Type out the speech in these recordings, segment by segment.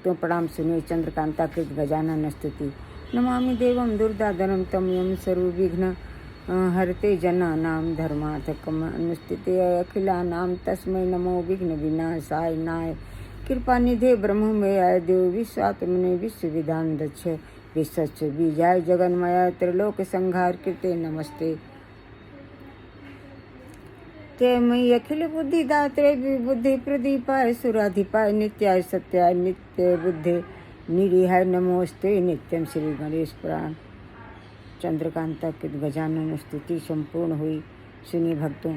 भक्तों प्रणाम सुनिए चंद्रकांता कृत गजानन स्तुति। नमामि देवं दुर्दाधरं तं यं सर्वविघ्न हरते जनानां धर्मार्थकम् अनुष्ठिते अखिलानां तस्मै नमो विघ्न विनाशाय नाय कृपानिधे ब्रह्ममयाय देव विश्वात्मने विश्वविधान दक्ष विश्वस्य बीजाय जगन्मय त्रिलोक संहार कृते नमस्ते। ते मयि अखिल बुद्धि दात्रे बुद्धि प्रदीपाय सुराधिपाय नित्याय सत्याय नित्य बुद्धि निरीहाय नमोस्ते नित्यम। श्री गणेश पुराण चंद्रकांता कृत गजानन स्तुति संपूर्ण हुई। सुनिए भक्तों,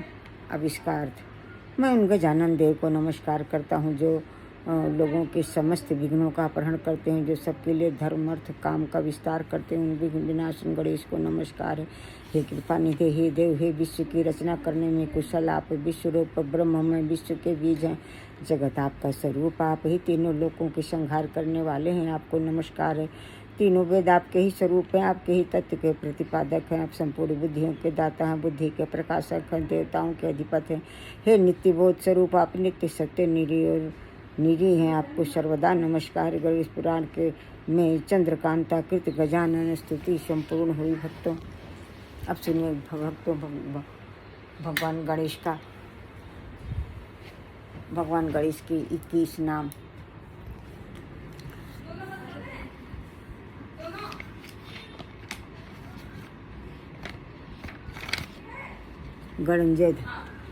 अब इसका अर्थ। मैं उन गजानन देव को नमस्कार करता हूँ जो लोगों के समस्त विघ्नों का अपहरण करते हैं, जो सबके लिए धर्म अर्थ काम का विस्तार करते हैं। उन विघ्न विनाशन गणेश को नमस्कार है। हे कृपा निधे, हे देव, हे विश्व की रचना करने में कुशल आप, विश्व रूप ब्रह्म में विश्व के बीज हैं, जगत आपका स्वरूप आप ही, तीनों लोकों के संहार करने वाले हैं, आपको नमस्कार है। तीनों वेद आपके ही स्वरूप हैं, आपके ही तत्व के प्रतिपादक हैं। आप संपूर्ण बुद्धियों के दाता हैं, बुद्धि के प्रकाशक हैं, देवताओं के अधिपति हैं। हे नित्य बोध स्वरूप आप नित्य सत्य निरी हैं, आपको सर्वदा नमस्कार। गणेश पुराण के में चंद्रकांता कृत गजानन स्तुति संपूर्ण हुई। भक्तों, अब सुनिए भक्तों भगवान गणेश की 21 नाम। गणंजय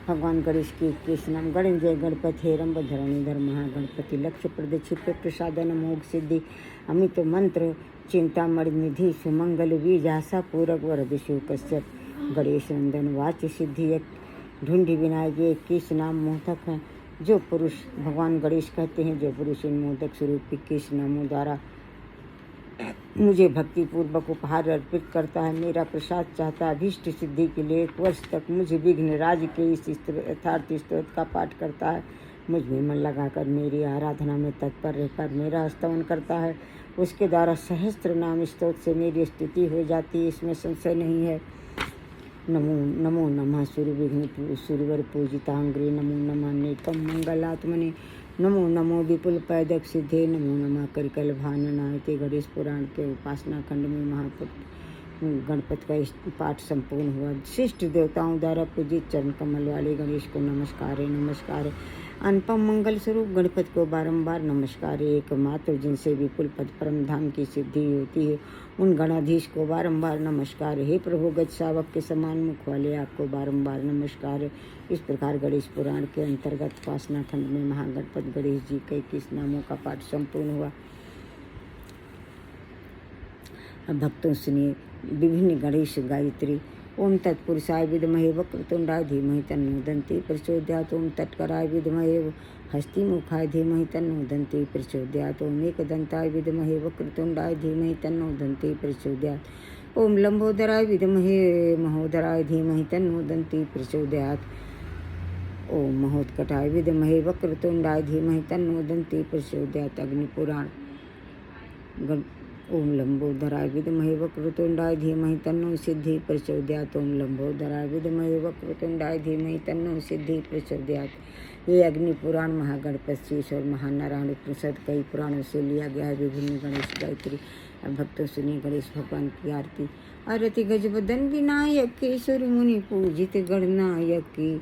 भगवान गणेश की 21 नाम। गणंजय गणपति हेरंब धरणीधर महागणपति लक्ष्य प्रद क्षिप्र प्रसादन मोग सिद्धि अमित मंत्र चिंतामणि निधि सुमंगल बीज आशा पूरक वरद शिव कश्यप गणेश नंदन वाच्य सिद्धि ढूंढी विनायक। 21 नाम मोदक हैं जो पुरुष भगवान गणेश कहते हैं, जो पुरुष इन मोदक स्वरूप 21 नामों द्वारा मुझे भक्ति पूर्वक उपहार अर्पित करता है, मेरा प्रसाद चाहता है, अभीष्ट सिद्धि के लिए 1 वर्ष तक मुझे विघ्न राज के इस यथार्थ स्तोत्र का पाठ करता है, मुझ में मन लगाकर मेरी आराधना में तत्पर रहकर मेरा स्तवन करता है, उसके द्वारा सहस्त्र नाम स्तोत्र से मेरी स्तुति हो जाती है, इसमें संशय नहीं है। नमो नमः सूर्यविघ्न सूर्यवर पूजितांग्रे, नमो नमः नेकम मंगलात्मने, नमो नमो विपुल पैदक सिद्धे, नमो नमः करिकल भाननायते। गणेश पुराण के उपासना खंड में गणपति का पाठ संपूर्ण हुआ। श्रेष्ठ देवताओं द्वारा पूजित चरण कमल वाले गणेश को नमस्कार है, नमस्कार है। अनुपम मंगल स्वरूप गणपति को बारंबार नमस्कार है। एकमात्र जिनसे विपुल पद परम धाम की सिद्धि होती है, उन गणाधीश को बारंबार नमस्कार है। हे प्रभु, गज शावक के समान मुख वाले आपको बारंबार नमस्कार है। इस प्रकार गणेश पुराण के अंतर्गत उपासना खंड में महागणपति गणेश जी के 21 नामों का पाठ संपूर्ण हुआ। अब भक्तों सुनिए विभिन्न गणेश गायत्री। ओम तत्पुरुषाय विद्महे वक्रतुंडाय धीमहि तन्नो दन्ति प्रचोदयात्। ओम तत्कराय विद्महे हस्तिमुखाय धीमहि तन्नो दन्ति प्रचोदयात्। ओम एकदन्ताय विद्महे वक्रतुंडाय धीमहि तन्नो दन्ति प्रचोदयात्। ओम लंबोदराय विद्महे महोदराय धीमहि तन्नो दन्ति प्रचोदयात्। ओम महोत्कटाय विद्महे वक्रतुंडाय धीमहि तन्नो दन्ति प्रचोदयात्। अग्निपुराण। ओम लंबोदराय विद्महे वक्रतुंडाय धीमहि तन्नो सिद्धि प्रचोदयात्। ओम लंबोदराय विद्महे वक्रतुंडाय धीमहि तन्नो सिद्धि प्रचोदयात्। ये अग्नि पुराण महागणपति शीर्ष और महानारायण उपनिषद कई पुराणों से लिया गया है। विभिन्न गणेश गायत्री। अब भक्तों सुनिए गणेश भगवान की आरती। आरती गजबदन विनायक की, सुर मुनि पूजित गणनायक की,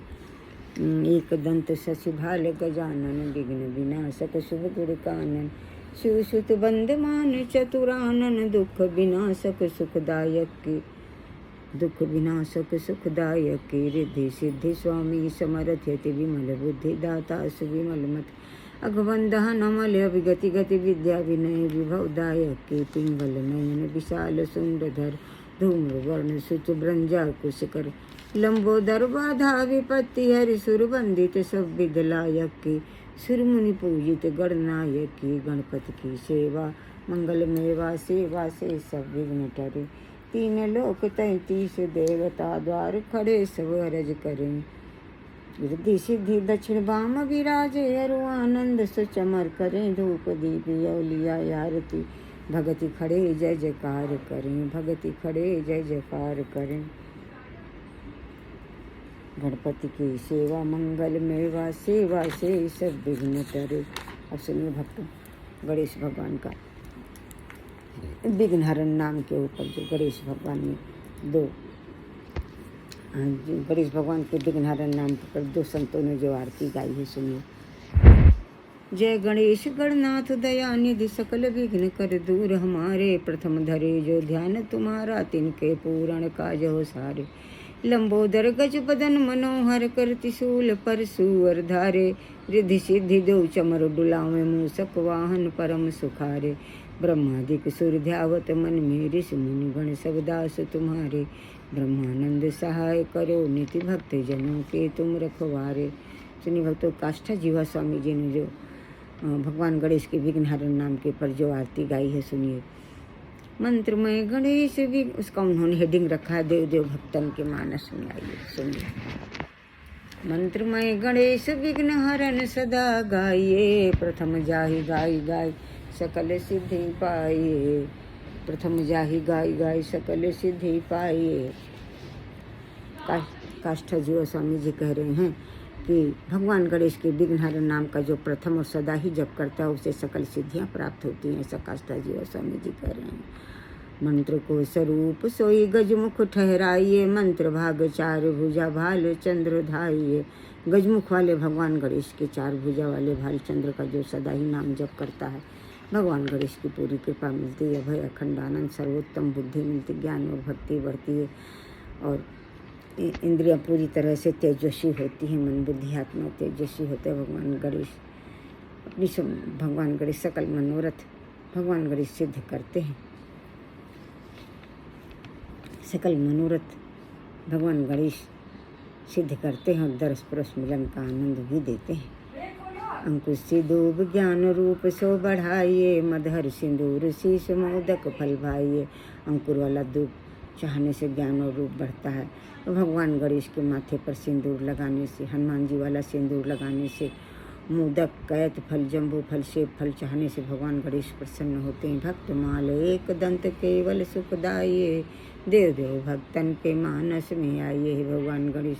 एक दंत शशिभाल गजानन, विघ्न विनाशक शुभ गुणकानन, शिवसुत बंदमान चतुरानन, दुख विनाशक सुखदायक की, दुख विनाशक सुखदायक की, रिद्धि सिद्धि स्वामी समर्थ यति विमल बुद्धि दाता सुविमल मत, अघवंदह नमल अभिगति गति विद्या विनय विभवदायक की, पिंगल नयन विशाल सुंदरधर, धूम्र वर्ण सुच ब्रंजा कुशकर, लंबोदर बाधा विपत्ति हरि सुर वंदित सब विदलायक की, सुर मुनि पूजित गणनायक की, गणपति की सेवा मंगल मेवा सेवा से सब विघ्न टरे, 3 लोक 33 देवता द्वार खड़े सब अरज करें, रिद्धि सिद्धि दक्षिण बाम विराजे, अरु आनंद सुचमर करें, धूप दीप यौलिया आरती, भगति खड़े जय जयकार करें, भगति खड़े जय जयकार करें। गणपति की सेवा मंगल मेवा सेवा से सब विघ्न टरे। अब सुनिए भक्तों, गणेश भगवान का विघ्नहरण नाम के ऊपर जो गणेश भगवान ने दो गणेश भगवान के विघ्नहरण नाम पर दो संतों ने जो आरती गाई है, सुनिए। जय गणेश गणनाथ दया निधि सकल विघ्न कर दूर हमारे, प्रथम धरे जो ध्यान तुम्हारा तिनके पूर्ण काज हो सारे। लंबोदर गज बदन मनोहर कर त्रिशूल पर सुअर धारे, रिद्धि सिद्धि दो चमर डुलावे मूसक वाहन परम सुखारे। ब्रह्मादिक सुर ध्यावत मन में ऋषि मुनि गण सब दास तुम्हारे, ब्रह्मानंद सहाय करो निति भक्त जनों के तुम रखवारे। सुनिए भक्तों, काष्ठा जीवा स्वामी जी ने जो भगवान गणेश के विघ्नहरण नाम के पर जो आरती गाई है, सुनिए। मंत्रमय गणेश उसका उन्होंने हेडिंग रखा है, देव देव भक्तन के मानस में। आइए सुनिए। मंत्रमय गणेश विघ्नहरण सदा गाइए, प्रथम जाहि गाई गाय सकल सिद्धि पाइए, प्रथम जाहि गाई गाय सकल सिद्धि पाइए। काष्ठा जीवा स्वामी जी कह रहे हैं कि भगवान गणेश के विघ्नहरण नाम का जो प्रथम और सदा ही जप करता है उसे सकल सिद्धियां प्राप्त होती हैं, ऐसा काष्ठा जीवा स्वामी जी कह रहे हैं। मंत्र को स्वरूप सोई गजमुख ठहराइए, मंत्र भाग चार भुजा भाल चंद्र धाइए। गजमुख वाले भगवान गणेश के चार भुजा वाले भाल चंद्र का जो सदा ही नाम जप करता है, भगवान गणेश की पूरी कृपा मिलती है, अभय अखंड आनंद सर्वोत्तम बुद्धि मिलती, ज्ञान और भक्ति बढ़ती है और इंद्रियां पूरी तरह से तेजस्वी होती हैं, मन बुद्धि आत्मा तेजस्वी होता है। भगवान गणेश सकल मनोरथ भगवान गणेश सिद्ध करते हैं, सकल मनोरथ भगवान गणेश सिद्ध करते हैं और दरस परस मिलन का आनंद भी देते हैं। अंकुश सिदूब ज्ञान रूप सो बढ़ाइए, मधुर सिंदूर शीश मोदक फल भाइये। अंकुर वाला दूब चाहने से ज्ञान और रूप बढ़ता है। तो भगवान गणेश के माथे पर सिंदूर लगाने से, हनुमान जी वाला सिंदूर लगाने से, मोदक कैत फल जम्बू फल सेब फल चाहने से भगवान गणेश प्रसन्न होते हैं। भक्त माल एक दंत केवल सुखदाइए, देव देव भक्तन के मानस में आइए। हे भगवान गणेश,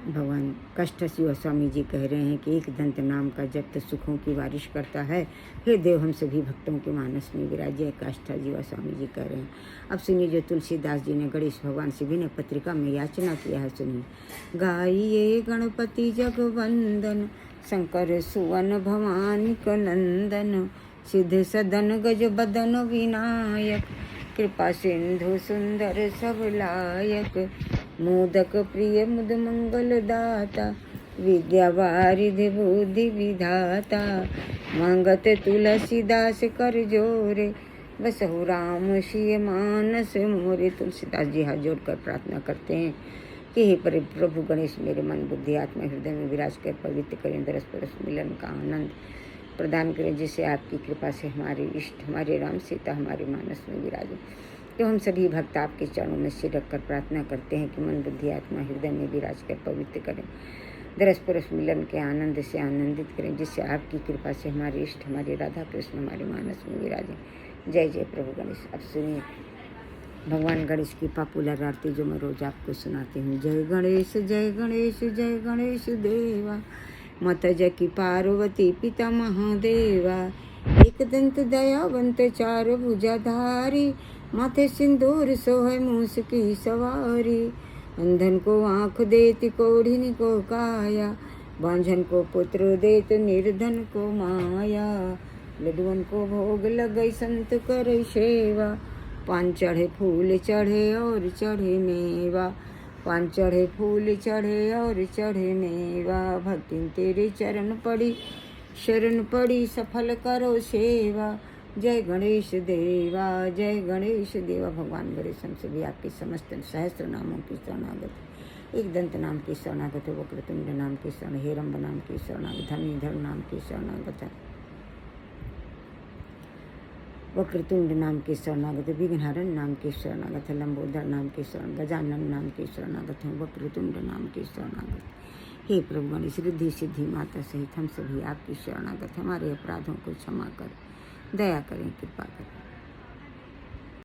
भगवान काष्ठा जीवा स्वामी जी कह रहे हैं कि एक दंत नाम का जब तक सुखों की बारिश करता है, हे देव हम सभी भक्तों के मानस में विराजे। काष्ठा जीवा स्वामी जी कह रहे हैं। अब सुनिए जो तुलसीदास जी ने गणेश भगवान से विनय पत्रिका में याचना किया है, सुनिए। गाइए गणपति जगवंदन, शंकर सुवन भवानी नंदन, सिद्ध सदन गज बदन विनायक, कृपा सिंधु सुंदर सब लायक, मोदक प्रिय मुद मंगल दाता, विद्या वारिधि बुद्धि विधाता, मांगत तुलसीदास कर जोरे, बसहु राम सिय मानस मोरे। तुलसीदास जी हाथ जोड़कर प्रार्थना करते हैं कि हे प्रभु गणेश मेरे मन बुद्धि आत्मा हृदय में विराज कर पवित्र करें, दरस परस मिलन का आनंद प्रदान करें, जिससे आपकी कृपा से हमारे इष्ट हमारे राम सीता हमारे मानस में विराजे। तो हम सभी भक्त आपके चरणों में सिर रखकर प्रार्थना करते हैं कि मन बुद्धि आत्मा हृदय में विराज कर पवित्र करें, दरस परस मिलन के आनंद से आनंदित करें, जिससे आपकी कृपा से हमारे इष्ट हमारे राधा कृष्ण हमारे मानस में विराजें। जय जय प्रभु गणेश। अब सुनिए भगवान गणेश की पॉपुलर आरती जो मैं रोज आपको सुनाती हूँ। जय गणेश जय गणेश जय गणेश देवा, माता जय की पार्वती पिता महादेवा, एक दंत दयावंत चार भुजाधारी, माथे सिंदूर सोहै मूस की सवारी, अंधन को आँख देती कोढ़िन को काया, बांझन को पुत्र देत निर्धन को माया, लडुअन को भोग लगई संत कर सेवा, पान चढ़े फूल चढ़े और चढ़े मेवा, पान चढ़े फूल चढ़े और चढ़े मेवा, भक्ति तेरे चरण पड़ी शरण पड़ी सफल करो सेवा। जय गणेश देवा जय गणेश देवा। भगवान गणेश हम सभी आपके समस्त सहस्त्र नामों की शरणागत, एक दंत नाम की शरणागत है, वक्रतुंड नाम की शरण, हेरम्ब नाम की शरणागत, धनीधर नाम की शरणागत है, वक्रतुंड नाम की शरणागत, विघ्नहरण नाम की शरणागत है, लंबोदर नाम की शरण, गजानन नाम की शरणागत है, वक्रतुंड नाम की शरणागत। हे प्रभु गणेश, रिद्धि सिद्धि माता सहित हम सभी आपकी शरणागत, हमारे अपराधों को क्षमा कर दया करें, कृपा करें।